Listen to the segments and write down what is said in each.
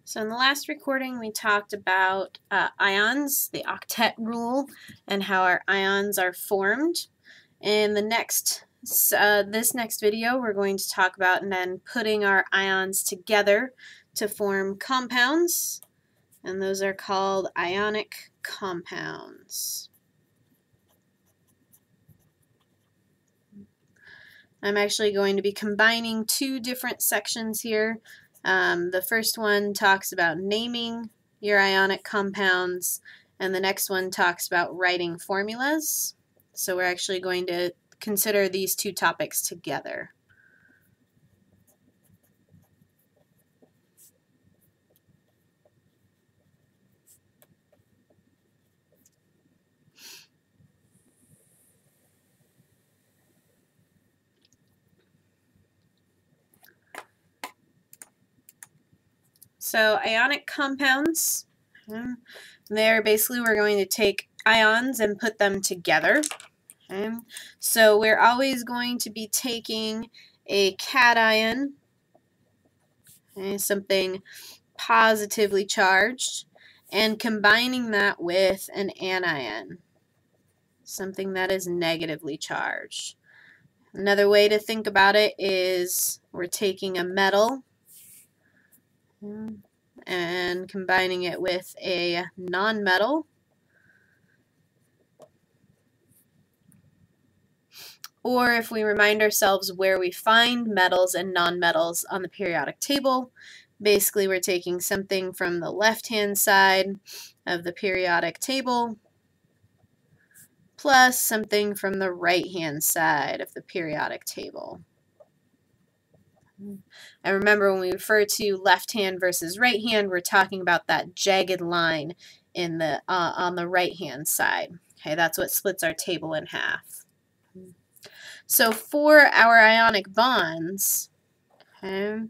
So in the last recording we talked about ions, the octet rule, and how our ions are formed. In the this next video we're going to talk about and then putting our ions together to form compounds, and those are called ionic compounds. I'm actually going to be combining two different sections here. The first one talks about naming your ionic compounds, and the next one talks about writing formulas. So we're actually going to consider these two topics together. So ionic compounds, they're basically, we're going to take ions and put them together. Okay. So we're always going to be taking a cation, something positively charged, and combining that with an anion, something that is negatively charged. Another way to think about it is we're taking a metal and combining it with a nonmetal, or if we remind ourselves where we find metals and nonmetals on the periodic table, basically we're taking something from the left-hand side of the periodic table plus something from the right-hand side of the periodic table. And remember, when we refer to left hand versus right hand, we're talking about that jagged line in the on the right hand side. Okay, that's what splits our table in half. So for our ionic bonds, okay,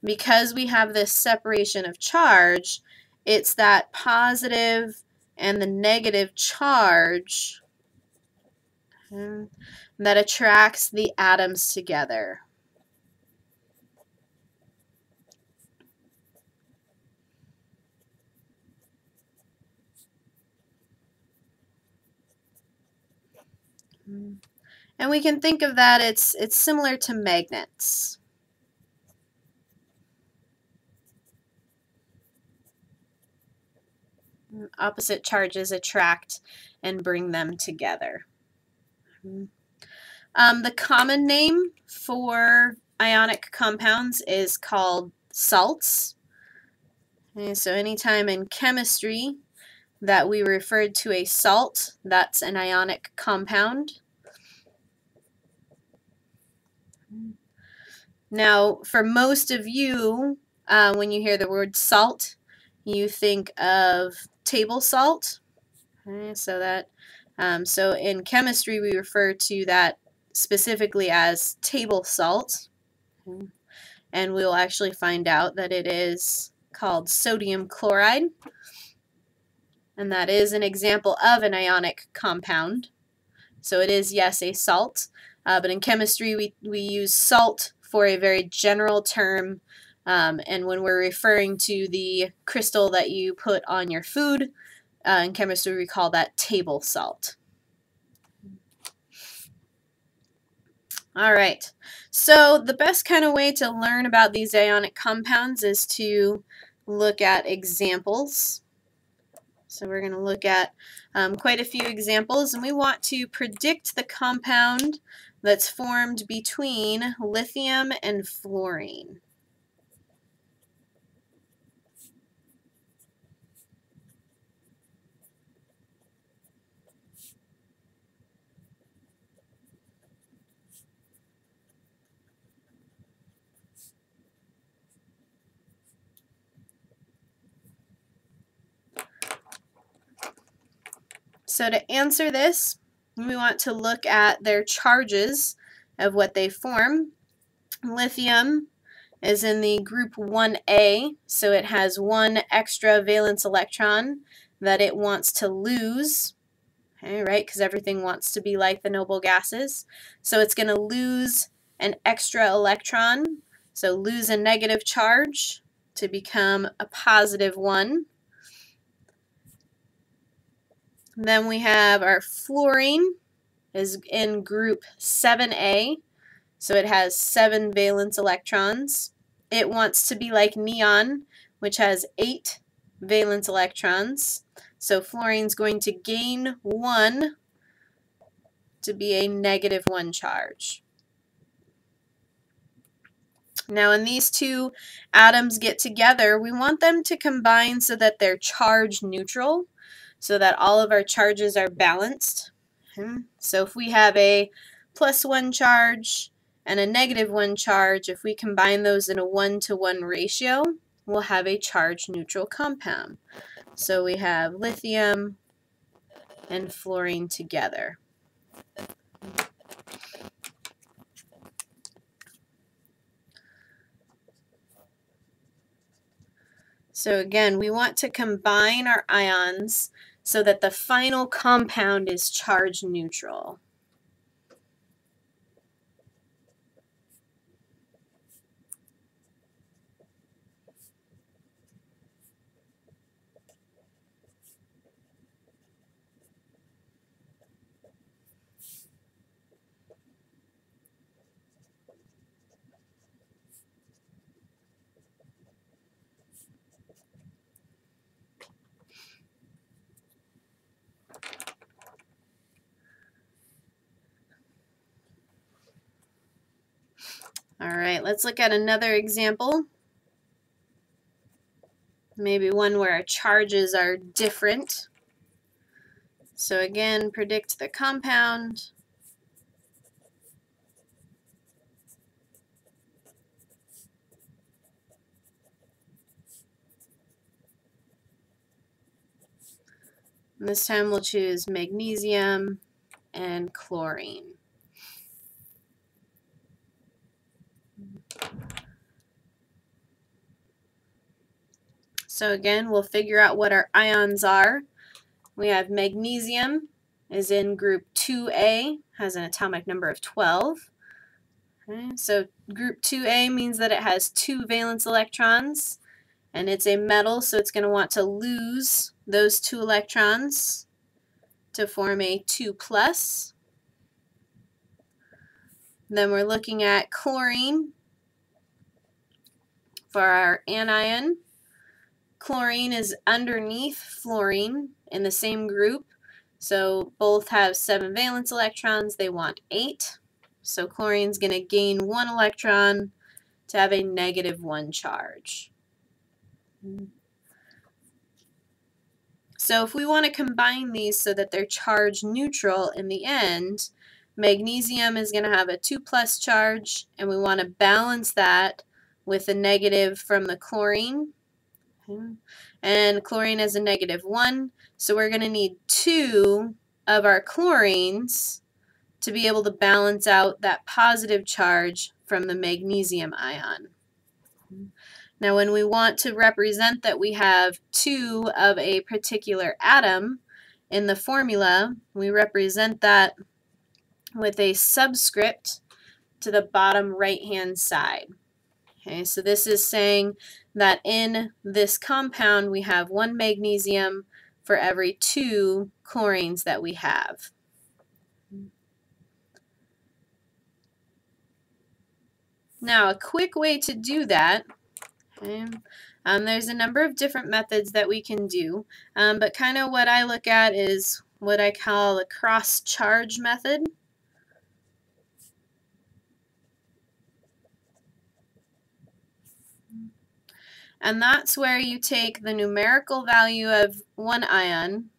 because we have this separation of charge, it's that positive and the negative charge, okay, that attracts the atoms together. And we can think of that, it's similar to magnets. Opposite charges attract and bring them together. The common name for ionic compounds is called salts. Okay, so anytime in chemistry that we referred to a salt, that's an ionic compound. Now, for most of you, when you hear the word salt, you think of table salt. Okay, so that so in chemistry we refer to that specifically as table salt, okay, and we'll actually find out that it is called sodium chloride, and that is an example of an ionic compound. So it is, yes, a salt, but in chemistry we use salt for a very general term, and when we're referring to the crystal that you put on your food, in chemistry we call that table salt. Alright, so the best kind of way to learn about these ionic compounds is to look at examples. So we're going to look at quite a few examples, and we want to predict the compound that's formed between lithium and fluorine. So to answer this, we want to look at their charges of what they form. Lithium is in the group 1A, so it has one extra valence electron that it wants to lose, okay, right, because everything wants to be like the noble gases. So it's going to lose an extra electron, so lose a negative charge. to become a positive 1. Then we have our fluorine is in group 7A, so it has 7 valence electrons. It wants to be like neon, which has 8 valence electrons. So fluorine's going to gain 1 to be a -1 charge. Now when these two atoms get together, we want them to combine so that they're charge neutral, so that all of our charges are balanced. So if we have a +1 charge and a -1 charge, if we combine those in a 1-to-1 ratio, we'll have a charge neutral compound. So we have lithium and fluorine together. So again, we want to combine our ions so that the final compound is charge neutral. All right, let's look at another example. Maybe one where our charges are different. So again, predict the compound. And this time we'll choose magnesium and chlorine. So again, we'll figure out what our ions are. We have magnesium is in group 2A, has an atomic number of 12. Okay, so group 2A means that it has 2 valence electrons, and it's a metal, so it's going to want to lose those 2 electrons to form a 2+. Then we're looking at chlorine for our anion. Chlorine is underneath fluorine in the same group, so both have 7 valence electrons. They want 8. So chlorine's going to gain 1 electron to have a -1 charge. So if we want to combine these so that they're charge neutral in the end, magnesium is going to have a 2+ charge, and we want to balance that with a negative from the chlorine. And chlorine has a -1, so we're going to need 2 of our chlorines to be able to balance out that positive charge from the magnesium ion. Now when we want to represent that we have 2 of a particular atom in the formula, we represent that with a subscript to the bottom right-hand side. Okay, so this is saying that in this compound we have 1 magnesium for every 2 chlorines that we have. Now a quick way to do that, okay, there's a number of different methods that we can do, but kind of what I look at is what I call the cross-charge method. And that's where you take the numerical value of one ion,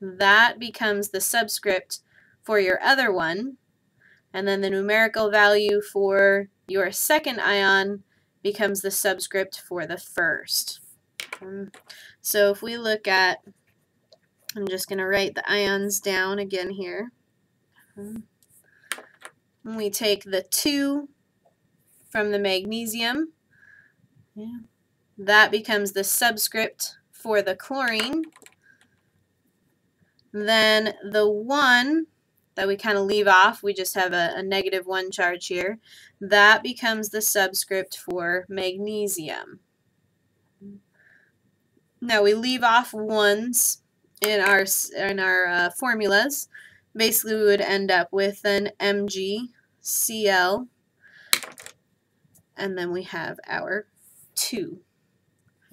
that becomes the subscript for your other one, and then the numerical value for your second ion becomes the subscript for the first. So if we look at, I'm just going to write the ions down again here. We take the 2 from the magnesium. That becomes the subscript for the chlorine. Then the 1 that we kind of leave off, we just have a -1 charge here, that becomes the subscript for magnesium. Now we leave off ones in our formulas. Basically, we would end up with an MgCl, and then we have our 2.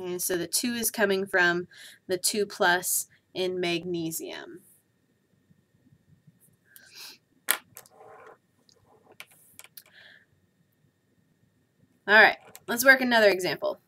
Okay, so the 2 is coming from the 2 plus in magnesium. All right, let's work another example.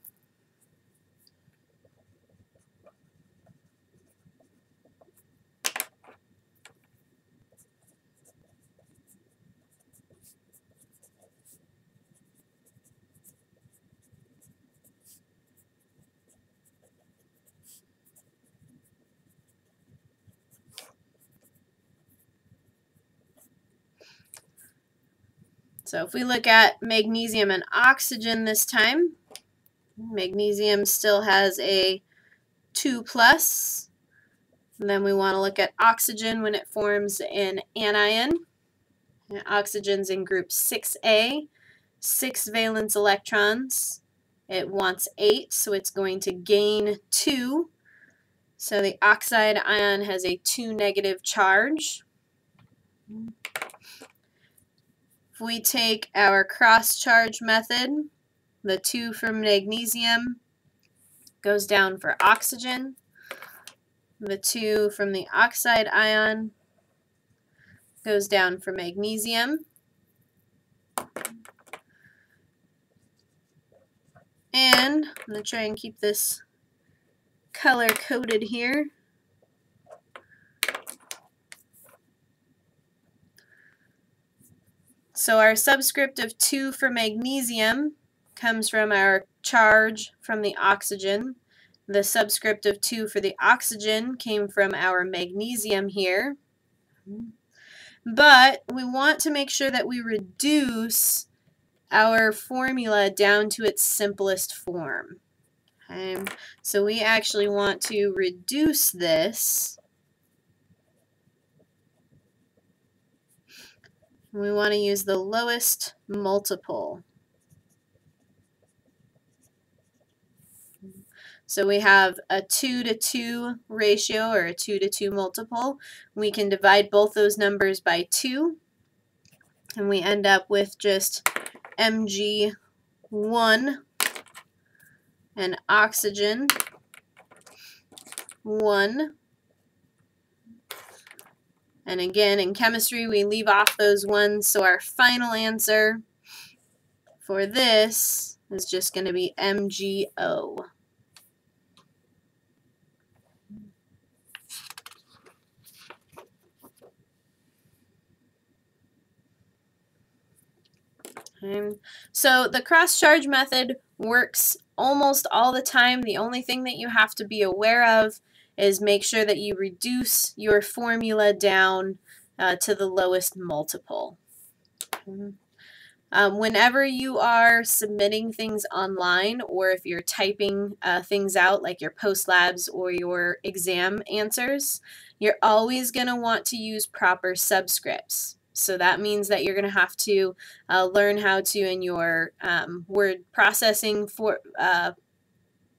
So if we look at magnesium and oxygen this time, magnesium still has a 2 plus. And then we want to look at oxygen when it forms an anion. And oxygen's in group 6A, 6 valence electrons. It wants 8, so it's going to gain 2. So the oxide ion has a 2 negative charge. If we take our cross-charge method, the 2 from magnesium goes down for oxygen. The 2 from the oxide ion goes down for magnesium. And I'm going to try and keep this color-coded here. So our subscript of 2 for magnesium comes from our charge from the oxygen. The subscript of 2 for the oxygen came from our magnesium here. But we want to make sure that we reduce our formula down to its simplest form. Okay? So we actually want to reduce this. We want to use the lowest multiple. So we have a 2 to 2 ratio, or a 2 to 2 multiple. We can divide both those numbers by 2, and we end up with just Mg1 and oxygen 1. And again, in chemistry, we leave off those ones, so our final answer for this is just going to be MgO. Okay. So the cross-charge method works almost all the time. The only thing that you have to be aware of is make sure that you reduce your formula down to the lowest multiple. Whenever you are submitting things online, or if you're typing things out like your post labs or your exam answers, you're always going to want to use proper subscripts. So that means that you're going to have to learn how to, in your word processing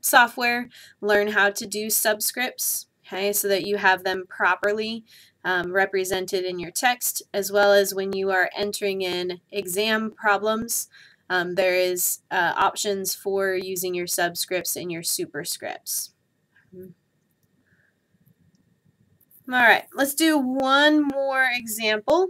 software, learn how to do subscripts, okay, so that you have them properly represented in your text, as well as when you are entering in exam problems, there is options for using your subscripts and your superscripts. All right, let's do one more example.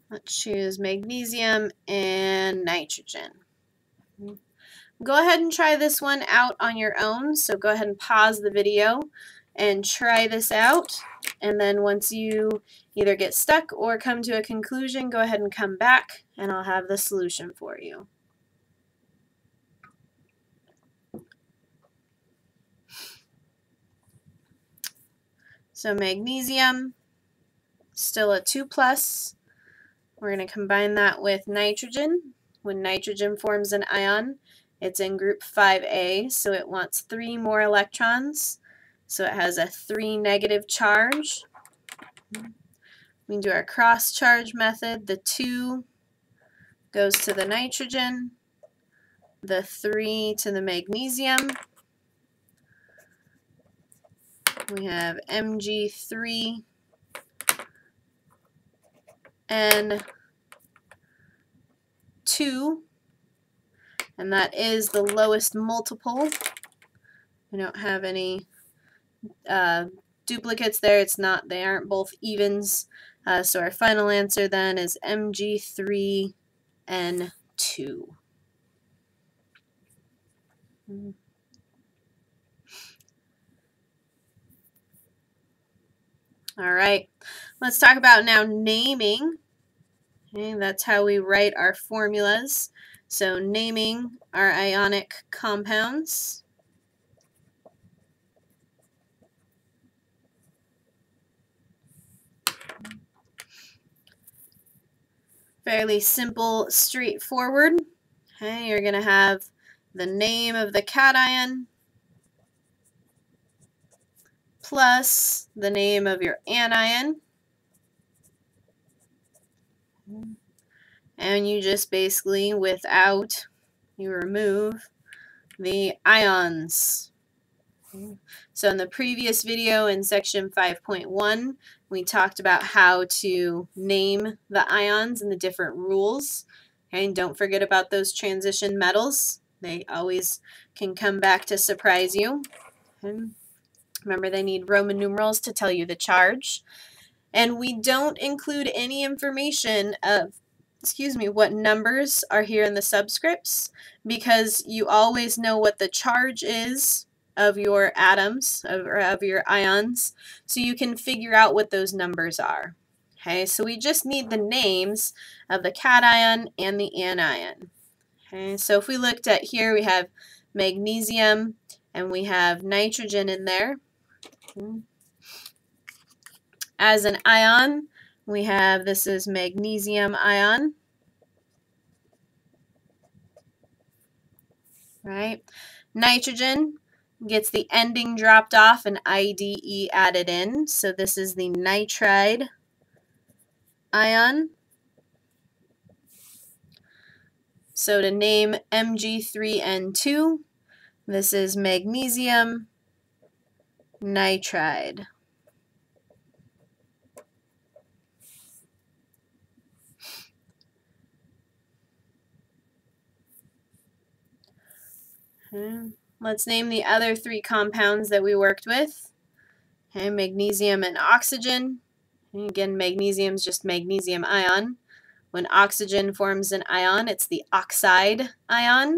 Let's choose magnesium and nitrogen. Go ahead and try this one out on your own. So go ahead and pause the video and try this out. And then once you either get stuck or come to a conclusion, go ahead and come back and I'll have the solution for you. So magnesium, still a 2+. We're going to combine that with nitrogen. When nitrogen forms an ion, it's in group 5A, so it wants 3 more electrons. So it has a 3 negative charge. We can do our cross charge method. The 2 goes to the nitrogen, the 3 to the magnesium. We have Mg3 and 2, and that is the lowest multiple. We don't have any duplicates there. It's not, they aren't both evens. So our final answer then is Mg3N2. All right, let's talk about now naming. Okay, that's how we write our formulas. So naming our ionic compounds. Fairly simple, straightforward. Okay, you're going to have the name of the cation plus the name of your anion. And you just basically, you remove the ions. So in the previous video in section 5.1, we talked about how to name the ions and the different rules. Okay, and don't forget about those transition metals. They always can come back to surprise you. Okay. Remember, they need Roman numerals to tell you the charge. And we don't include any information of, what numbers are here in the subscripts, because you always know what the charge is of your atoms, of your ions, so you can figure out what those numbers are. Okay, so we just need the names of the cation and the anion. Okay, so if we looked at here, we have magnesium and we have nitrogen in there. As an ion, we have, this is magnesium ion. Right? Nitrogen gets the ending dropped off and IDE added in. So this is the nitride ion. So to name Mg3N2, this is magnesium nitride. Okay. Let's name the other 3 compounds that we worked with. Okay, magnesium and oxygen. And again, magnesium is just magnesium ion. When oxygen forms an ion, it's the oxide ion.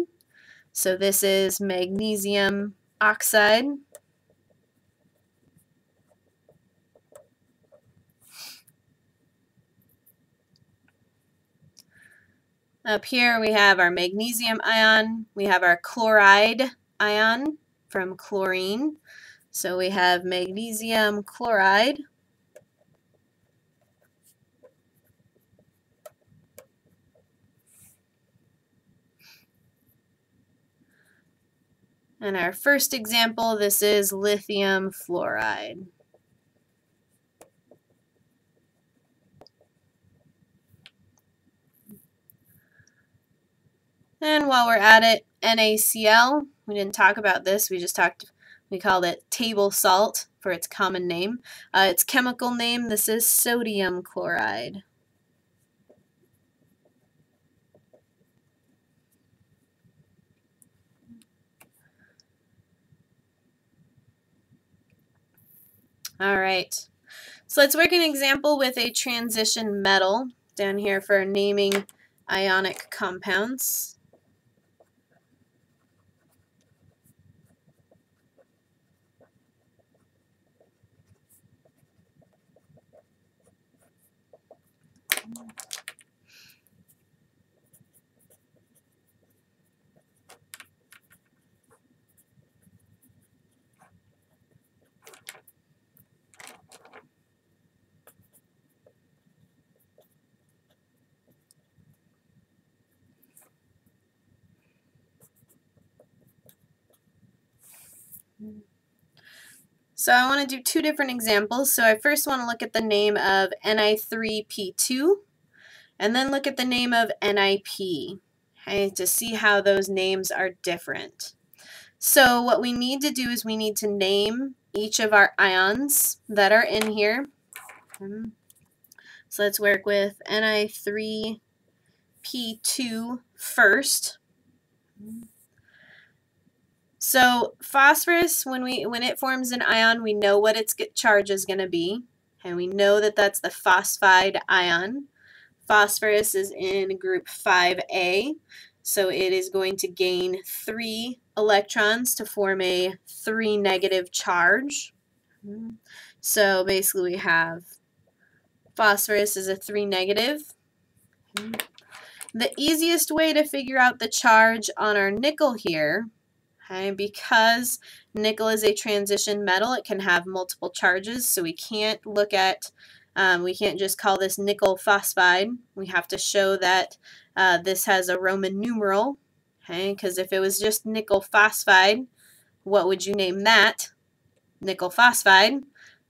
So this is magnesium oxide. Up here we have our magnesium ion. We have our chloride ion from chlorine. So we have magnesium chloride. And our first example, this is lithium fluoride. And while we're at it, NaCl, we didn't talk about this, we called it table salt for its common name. Its chemical name, this is sodium chloride. All right, so let's work an example with a transition metal down here for naming ionic compounds. So I want to do two different examples. So I first want to look at the name of Ni3P2 and then look at the name of NiP, okay, to see how those names are different. So what we need to do is we need to name each of our ions that are in here. So let's work with Ni3P2 first. So phosphorus, when it forms an ion, we know what its charge is going to be, and we know that that's the phosphide ion. Phosphorus is in group 5A, so it is going to gain 3 electrons to form a 3 negative charge. So basically we have phosphorus is a 3 negative. The easiest way to figure out the charge on our nickel here, okay, because nickel is a transition metal, it can have multiple charges, so we can't look at, we can't just call this nickel phosphide. We have to show that this has a Roman numeral, okay, because if it was just nickel phosphide, what would you name that? Nickel phosphide.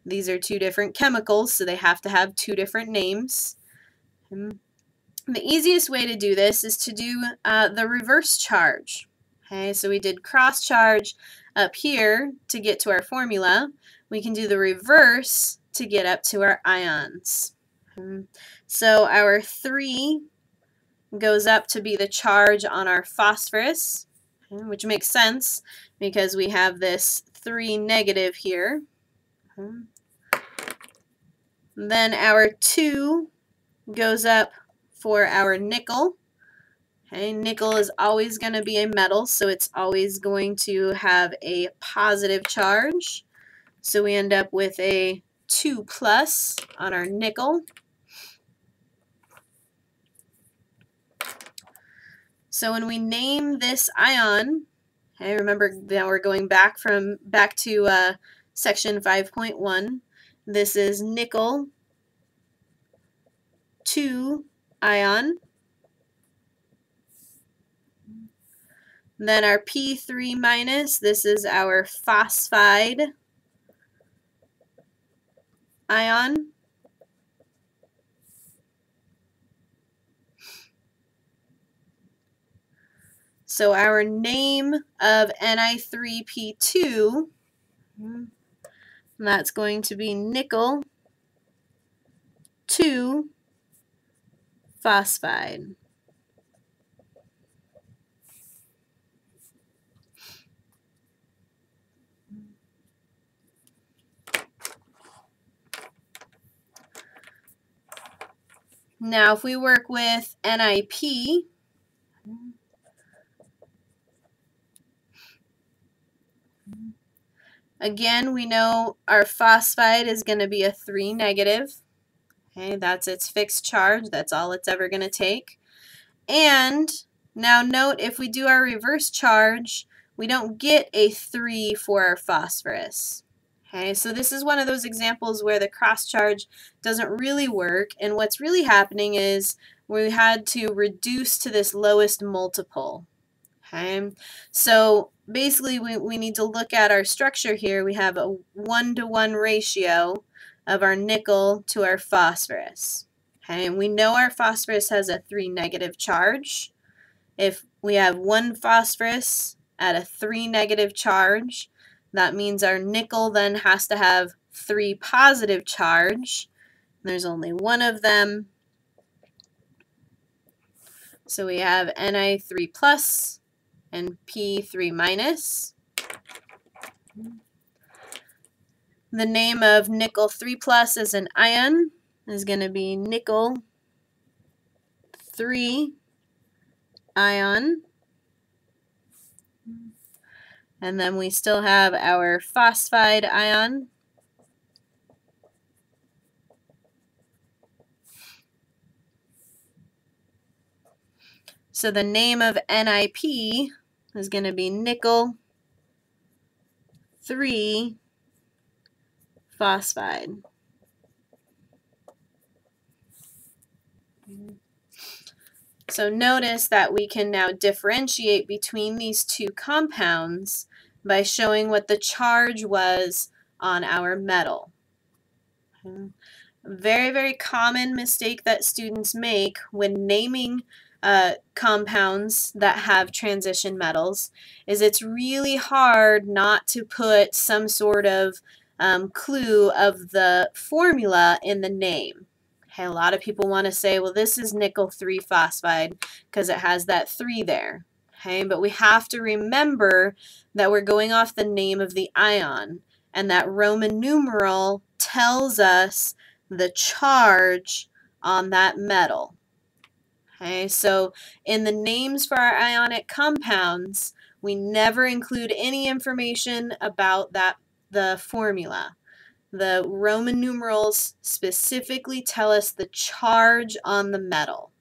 These are two different chemicals, so they have to have two different names. The easiest way to do this is to do the reverse charge. Okay, so we did cross charge up here to get to our formula. We can do the reverse to get up to our ions. So our 3 goes up to be the charge on our phosphorus, which makes sense because we have this 3 negative here. Then our 2 goes up for our nickel. Okay, nickel is always going to be a metal, so it's always going to have a positive charge. So we end up with a 2 plus on our nickel. So when we name this ion, okay, remember now we're going back to section 5.1. This is nickel 2 ion. Then our P3 minus, this is our phosphide ion. So our name of Ni3P2, that's going to be nickel 2 phosphide. Now if we work with NiP, again we know our phosphide is going to be a 3 negative. Okay, that's its fixed charge. That's all it's ever going to take. And now note, if we do our reverse charge, we don't get a 3 for our phosphorus. Okay, so this is one of those examples where the cross charge doesn't really work, and what's really happening is we had to reduce to this lowest multiple. Okay, so basically we need to look at our structure here. We have a 1-to-1 ratio of our nickel to our phosphorus. Okay, and we know our phosphorus has a 3 negative charge. If we have 1 phosphorus at a 3 negative charge, that means our nickel then has to have 3 positive charge. There's only one of them. So we have Ni3 plus and P3 minus. The name of nickel 3 plus as an ion is going to be nickel 3 ion. And then we still have our phosphide ion. So the name of NiP is going to be nickel 3 phosphide. So notice that we can now differentiate between these two compounds by showing what the charge was on our metal. Very, very common mistake that students make when naming compounds that have transition metals is it's really hard not to put some sort of clue of the formula in the name. Okay, a lot of people want to say, well, this is nickel 3 phosphide because it has that 3 there. Okay, but we have to remember that we're going off the name of the ion, and that Roman numeral tells us the charge on that metal. Okay, so in the names for our ionic compounds, we never include any information about the formula. The Roman numerals specifically tell us the charge on the metal.